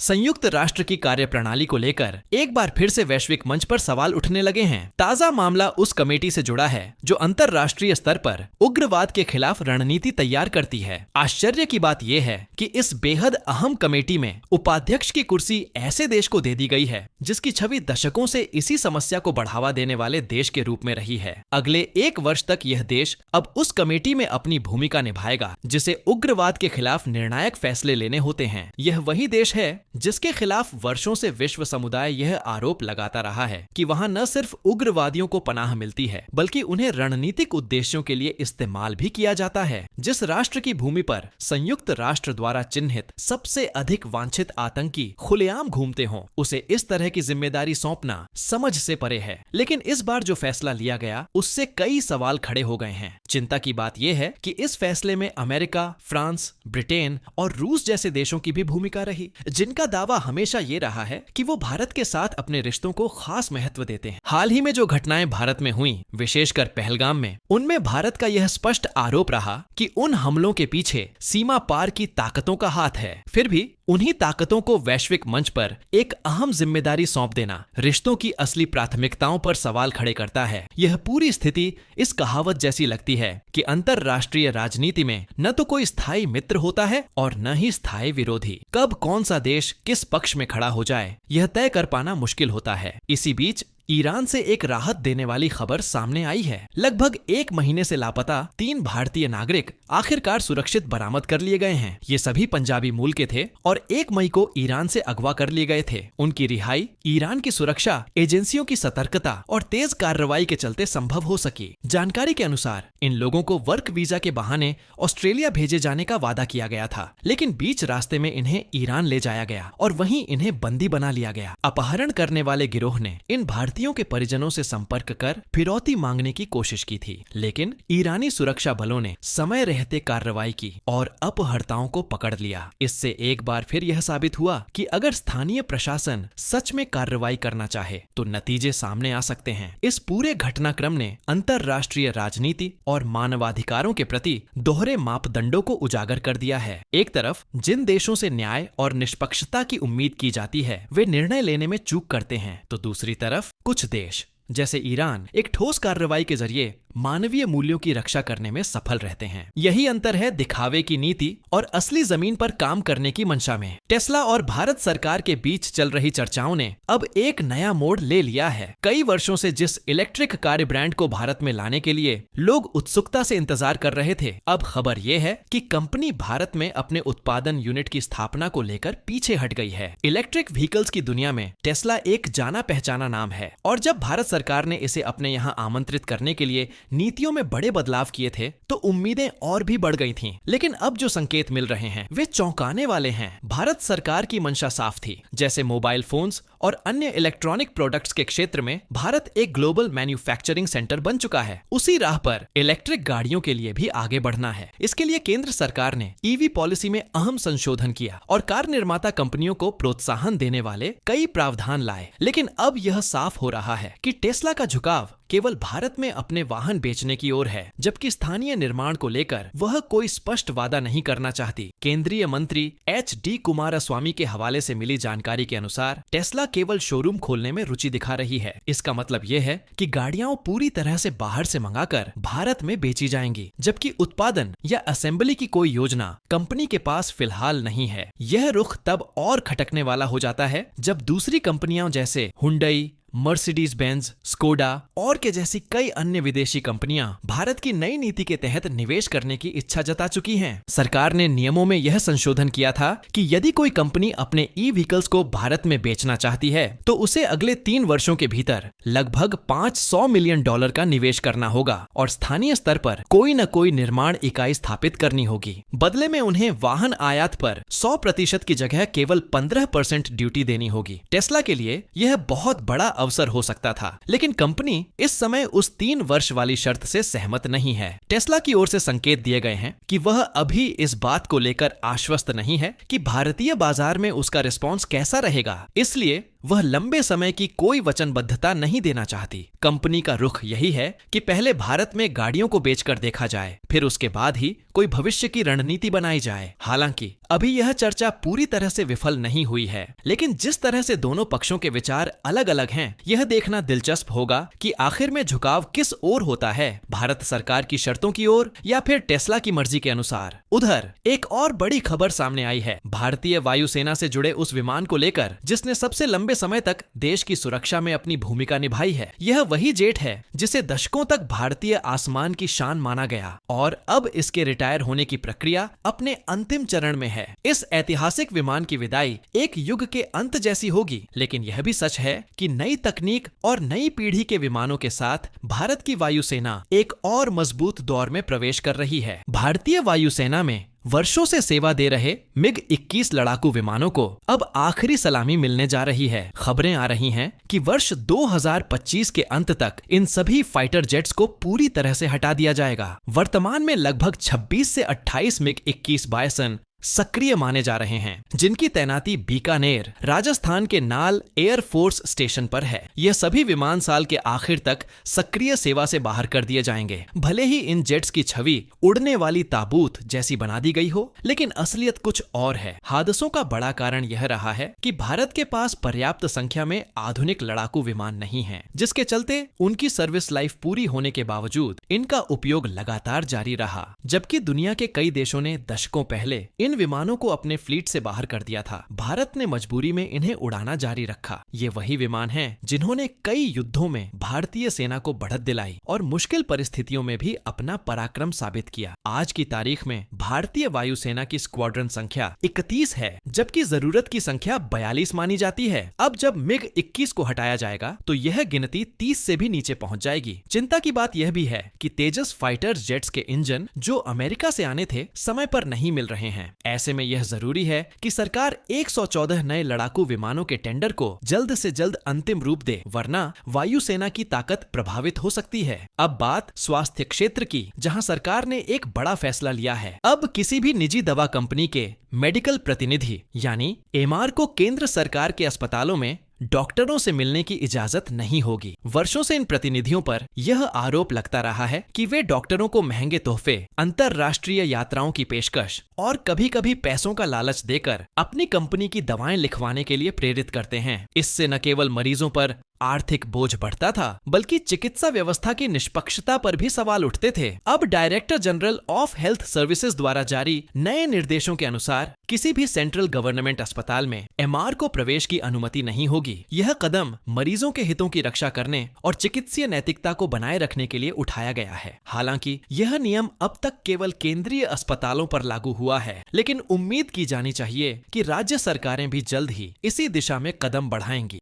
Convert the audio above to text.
संयुक्त राष्ट्र की कार्यप्रणाली को लेकर एक बार फिर से वैश्विक मंच पर सवाल उठने लगे हैं। ताजा मामला उस कमेटी से जुड़ा है जो अंतर्राष्ट्रीय स्तर पर उग्रवाद के खिलाफ रणनीति तैयार करती है। आश्चर्य की बात यह है कि इस बेहद अहम कमेटी में उपाध्यक्ष की कुर्सी ऐसे देश को दे दी गई है जिसकी छवि दशकों से इसी समस्या को बढ़ावा देने वाले देश के रूप में रही है। अगले 1 वर्ष तक यह देश अब उस कमेटी में अपनी भूमिका निभाएगा जिसे उग्रवाद के खिलाफ निर्णायक फैसले लेने होते हैं। यह वही देश है जिसके खिलाफ वर्षों से विश्व समुदाय यह आरोप लगाता रहा है कि वहां न सिर्फ उग्रवादियों को पनाह मिलती है बल्कि उन्हें रणनीतिक उद्देश्यों के लिए इस्तेमाल भी किया जाता है। जिस राष्ट्र की भूमि पर संयुक्त राष्ट्र द्वारा चिन्हित सबसे अधिक वांछित आतंकी खुलेआम घूमते हों, उसे इस तरह की जिम्मेदारी सौंपना समझ से परे है। लेकिन इस बार जो फैसला लिया गया उससे कई सवाल खड़े हो गए हैं। चिंता की बात यह है कि इस फैसले में अमेरिका, फ्रांस, ब्रिटेन और रूस जैसे देशों की भी भूमिका रही, जिनका दावा हमेशा ये रहा है कि वो भारत के साथ अपने रिश्तों को खास महत्व देते हैं। हाल ही में जो घटनाएं भारत में हुई, विशेषकर पहलगाम में, उनमें भारत का यह स्पष्ट आरोप रहा कि उन हमलों के पीछे सीमा पार की ताकतों का हाथ है। फिर भी उन्हीं ताकतों को वैश्विक मंच पर एक अहम जिम्मेदारी सौंप देना रिश्तों की असली प्राथमिकताओं पर सवाल खड़े करता है। यह पूरी स्थिति इस कहावत जैसी लगती है कि अंतर्राष्ट्रीय राजनीति में न तो कोई स्थायी मित्र होता है और न ही स्थायी विरोधी। कब कौन सा देश किस पक्ष में खड़ा हो जाए, यह तय कर पाना मुश्किल होता है। इसी बीच ईरान से एक राहत देने वाली खबर सामने आई है। लगभग 1 महीने से लापता 3 भारतीय नागरिक आखिरकार सुरक्षित बरामद कर लिए गए हैं। ये सभी पंजाबी मूल के थे और 1 मई को ईरान से अगवा कर लिए गए थे। उनकी रिहाई ईरान की सुरक्षा एजेंसियों की सतर्कता और तेज कार्रवाई के चलते संभव हो सकी। जानकारी के अनुसार इन लोगों को वर्क वीजा के बहाने ऑस्ट्रेलिया भेजे जाने का वादा किया गया था, लेकिन बीच रास्ते में इन्हें ईरान ले जाया गया और वहीं इन्हें बंदी बना लिया गया। अपहरण करने वाले गिरोह ने इन भारतीयों के परिजनों से संपर्क कर फिरौती मांगने की कोशिश की थी, लेकिन ईरानी सुरक्षा बलों ने समय रहते कार्रवाई की और अपहर्ताओं को पकड़ लिया। इससे एक बार फिर यह साबित हुआ कि अगर स्थानीय प्रशासन सच में कार्रवाई करना चाहे तो नतीजे सामने आ सकते हैं। इस पूरे घटनाक्रम ने अंतर्राष्ट्रीय राजनीति और मानवाधिकारों के प्रति दोहरे मापदंडों को उजागर कर दिया है। एक तरफ जिन देशों से न्याय और निष्पक्षता की उम्मीद की जाती है वे निर्णय लेने में चूक करते हैं, तो दूसरी तरफ कुछ देश जैसे ईरान एक ठोस कार्रवाई के जरिए मानवीय मूल्यों की रक्षा करने में सफल रहते हैं। यही अंतर है दिखावे की नीति और असली जमीन पर काम करने की मंशा में। टेस्ला और भारत सरकार के बीच चल रही चर्चाओं ने अब एक नया मोड़ ले लिया है। कई वर्षों से जिस इलेक्ट्रिक कार ब्रांड को भारत में लाने के लिए लोग उत्सुकता से इंतजार कर रहे थे, अब खबर यह है कि कंपनी भारत में अपने उत्पादन यूनिट की स्थापना को लेकर पीछे हट गई है। इलेक्ट्रिक व्हीकल्स की दुनिया में टेस्ला एक जाना पहचाना नाम है और जब भारत सरकार ने इसे अपने यहाँ आमंत्रित करने के लिए नीतियों में बड़े बदलाव किए थे तो उम्मीदें और भी बढ़ गई थीं। लेकिन अब जो संकेत मिल रहे हैं वे चौंकाने वाले हैं। भारत सरकार की मंशा साफ थी, जैसे मोबाइल फोन्स और अन्य इलेक्ट्रॉनिक प्रोडक्ट्स के क्षेत्र में भारत एक ग्लोबल मैन्युफैक्चरिंग सेंटर बन चुका है। उसी राह पर इलेक्ट्रिक गाड़ियों के लिए भी आगे बढ़ना है। इसके लिए केंद्र सरकार ने ईवी पॉलिसी में अहम संशोधन किया और कार निर्माता कंपनियों को प्रोत्साहन देने वाले कई प्रावधान लाए। लेकिन अब यह साफ हो रहा है कि टेस्ला का झुकाव केवल भारत में अपने वाहन बेचने की ओर है, जबकि स्थानीय निर्माण को लेकर वह कोई स्पष्ट वादा नहीं करना चाहती। केंद्रीय मंत्री HD कुमारस्वामी के हवाले से मिली जानकारी के अनुसार टेस्ला केवल शोरूम खोलने में रुचि दिखा रही है। इसका मतलब यह है कि गाड़ियां पूरी तरह से बाहर से मंगाकर भारत में बेची जाएंगी, जबकि उत्पादन या असेंबली की कोई योजना कंपनी के पास फिलहाल नहीं है। यह रुख तब और खटकने वाला हो जाता है जब दूसरी कंपनियां जैसे हुंडई, मर्सिडीज बेंज, स्कोडा और के जैसी कई अन्य विदेशी कंपनियां भारत की नई नीति के तहत निवेश करने की इच्छा जता चुकी हैं। सरकार ने नियमों में यह संशोधन किया था कि यदि कोई कंपनी अपने ई-व्हीकल्स को भारत में बेचना चाहती है तो उसे अगले 3 वर्षों के भीतर लगभग $500 मिलियन का निवेश करना होगा और स्थानीय स्तर पर कोई न कोई निर्माण इकाई स्थापित करनी होगी। बदले में उन्हें वाहन आयात पर 100% की जगह केवल 15% ड्यूटी देनी होगी। टेस्ला के लिए यह बहुत बड़ा अवसर हो सकता था, लेकिन कंपनी इस समय उस 3 वर्ष वाली शर्त से सहमत नहीं है। टेस्ला की ओर से संकेत दिए गए हैं कि वह अभी इस बात को लेकर आश्वस्त नहीं है कि भारतीय बाजार में उसका रिस्पॉन्स कैसा रहेगा, इसलिए वह लंबे समय की कोई वचनबद्धता नहीं देना चाहती। कंपनी का रुख यही है कि पहले भारत में गाड़ियों को बेचकर देखा जाए, फिर उसके बाद ही कोई भविष्य की रणनीति बनाई जाए। हालांकि अभी यह चर्चा पूरी तरह से विफल नहीं हुई है, लेकिन जिस तरह से दोनों पक्षों के विचार अलग अलग हैं, यह देखना दिलचस्प होगा कि आखिर में झुकाव किस ओर होता है, भारत सरकार की शर्तों की ओर या फिर टेस्ला की मर्जी के अनुसार। उधर एक और बड़ी खबर सामने आई है भारतीय वायुसेना से जुड़े उस विमान को लेकर जिसने सबसे लंबे समय तक देश की सुरक्षा में अपनी भूमिका निभाई है। यह वही जेट है जिसे दशकों तक भारतीय आसमान की शान माना गया और अब इसके रिटायर होने की प्रक्रिया अपने अंतिम चरण में है। इस ऐतिहासिक विमान की विदाई एक युग के अंत जैसी होगी, लेकिन यह भी सच है कि नई तकनीक और नई पीढ़ी के विमानों के साथ भारत की वायुसेना एक और मजबूत दौर में प्रवेश कर रही है। भारतीय वायुसेना में वर्षों से सेवा दे रहे MiG-21 लड़ाकू विमानों को अब आखिरी सलामी मिलने जा रही है। खबरें आ रही हैं कि वर्ष 2025 के अंत तक इन सभी फाइटर जेट्स को पूरी तरह से हटा दिया जाएगा। वर्तमान में लगभग 26 से 28 MiG-21 बायसन सक्रिय माने जा रहे हैं, जिनकी तैनाती बीकानेर, राजस्थान के नाल एयर फोर्स स्टेशन पर है। यह सभी विमान साल के आखिर तक सक्रिय सेवा से बाहर कर दिए जाएंगे। भले ही इन जेट्स की छवि उड़ने वाली ताबूत जैसी बना दी गई हो, लेकिन असलियत कुछ और है। हादसों का बड़ा कारण यह रहा है कि भारत के पास पर्याप्त संख्या में आधुनिक लड़ाकू विमान नहीं है, जिसके चलते उनकी सर्विस लाइफ पूरी होने के बावजूद इनका उपयोग लगातार जारी रहा। जबकि दुनिया के कई देशों ने दशकों पहले इन विमानों को अपने फ्लीट से बाहर कर दिया था, भारत ने मजबूरी में इन्हें उड़ाना जारी रखा। ये वही विमान हैं जिन्होंने कई युद्धों में भारतीय सेना को बढ़त दिलाई और मुश्किल परिस्थितियों में भी अपना पराक्रम साबित किया। आज की तारीख में भारतीय वायुसेना की स्क्वाड्रन संख्या 31 है, जबकि जरूरत की संख्या 42 मानी जाती है। अब जब MiG-21 को हटाया जाएगा तो यह गिनती 30 से भी नीचे पहुंच जाएगी। चिंता की बात यह भी है कि तेजस फाइटर जेट्स के इंजन जो अमेरिका से आने थे, समय पर नहीं मिल रहे हैं। ऐसे में यह जरूरी है कि सरकार 114 नए लड़ाकू विमानों के टेंडर को जल्द से जल्द अंतिम रूप दे, वरना वायुसेना की ताकत प्रभावित हो सकती है। अब बात स्वास्थ्य क्षेत्र की, जहां सरकार ने एक बड़ा फैसला लिया है। अब किसी भी निजी दवा कंपनी के मेडिकल प्रतिनिधि यानी MR को केंद्र सरकार के अस्पतालों में डॉक्टरों से मिलने की इजाजत नहीं होगी। वर्षों से इन प्रतिनिधियों पर यह आरोप लगता रहा है कि वे डॉक्टरों को महंगे तोहफे, अंतरराष्ट्रीय यात्राओं की पेशकश और कभी कभी पैसों का लालच देकर अपनी कंपनी की दवाएं लिखवाने के लिए प्रेरित करते हैं। इससे न केवल मरीजों पर आर्थिक बोझ बढ़ता था, बल्कि चिकित्सा व्यवस्था की निष्पक्षता पर भी सवाल उठते थे। अब director general of health services द्वारा जारी नए निर्देशों के अनुसार किसी भी सेंट्रल गवर्नमेंट अस्पताल में MR को प्रवेश की अनुमति नहीं होगी। यह कदम मरीजों के हितों की रक्षा करने और चिकित्सीय नैतिकता को बनाए रखने के लिए उठाया गया है। हालांकि यह नियम अब तक केवल केंद्रीय अस्पतालों पर लागू हुआ है, लेकिन उम्मीद की जानी चाहिए कि राज्य सरकारें भी जल्द ही इसी दिशा में कदम बढ़ाएंगी।